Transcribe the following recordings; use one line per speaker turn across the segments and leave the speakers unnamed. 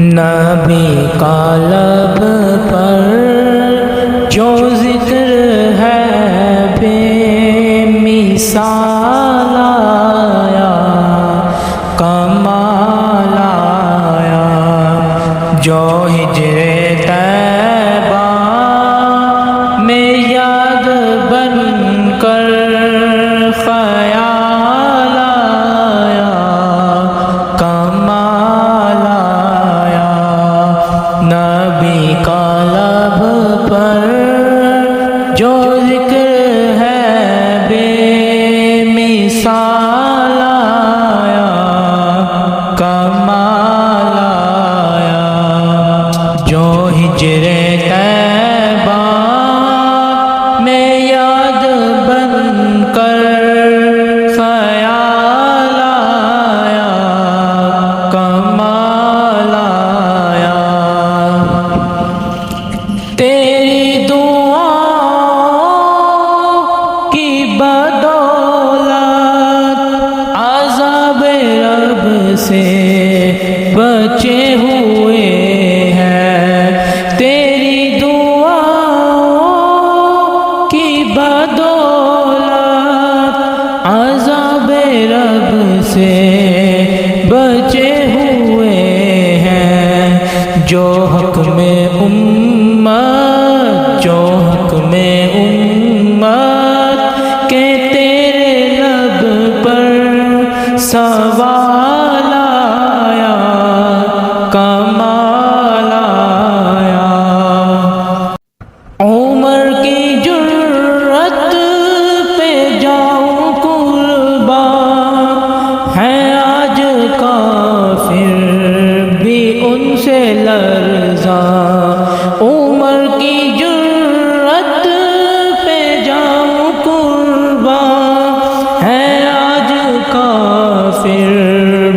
نبی کا لب پر جو ذکر ہے بے مثال آیا، کمال آیا، جو ہجر طیبہ میں یاد بن کر خیال آیا، کمال آیا، نبی کا لب پر جو ذکر ہے بے مثال آیا، کمال آیا، جو ہجر طیبہ میں یاد بن کر خیال آیا، کمال آیا، تیری دعا کی بدولت عذاب رب سے بچے ہوئے ہیں، تیری دعا کی بدولت عذاب رب سے بچے ہوئے ہیں، جو حق میں امت، جو حق میں امت کہ تیرے لب پر سوال آیا، کمال آیا، عمر کی جرت پہ جاؤں قربان، ہے آج کافر بھی ان سے لرزاں، عمر کی جرت پہ جاؤں قربان، ہے آج کافر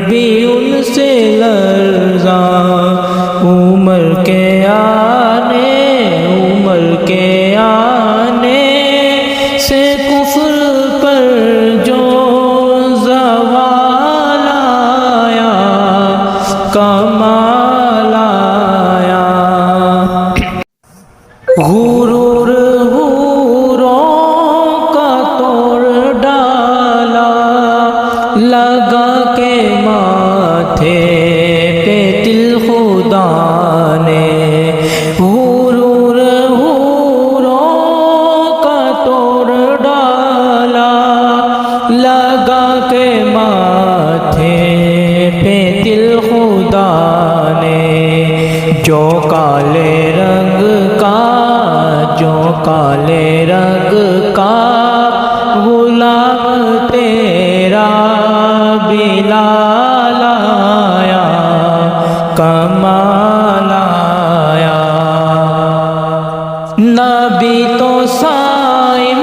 بھی ان سے لرزاں، عمر کے آنے، عمر کے آنے سے کفر پر جو زوال آیا، کمال آیا، غرور حوروں کا توڑ ڈالا، لگا کے ماتھے پہ دل خدا نے، غرور حوروں کا توڑ ڈالا، لگا کے ماتھے پہ دل خدا نے، جو کالے رنگ کا، جو کالے رنگ کا غلام تیرا بلال آیا، کمال آیا، نبی تو صائم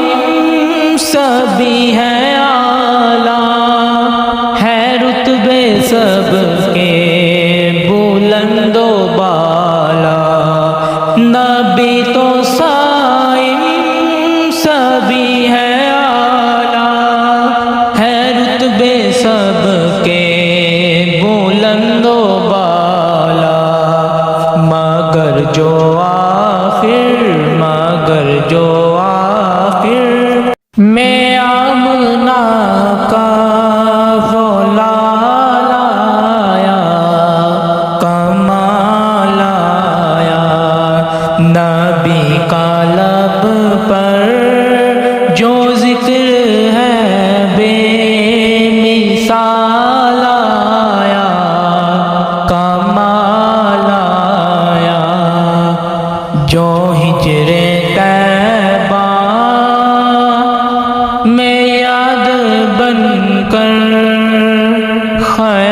سبھی ہے اعلیٰ، ہے رتبے سب کے بلند و بالا، نبی تو صائم سبھی ہے اعلیٰ، ہے رتبے سب کے بلند و بالا، مگر جو آخر، مگر جو آخر میں آمنہ کا لال آیا، کمال آیا، نبی کا لب پر جو ذکر ہے بے مثال آیا، کمال آیا، جو ہجر طیبہ میں یاد بن کر خیال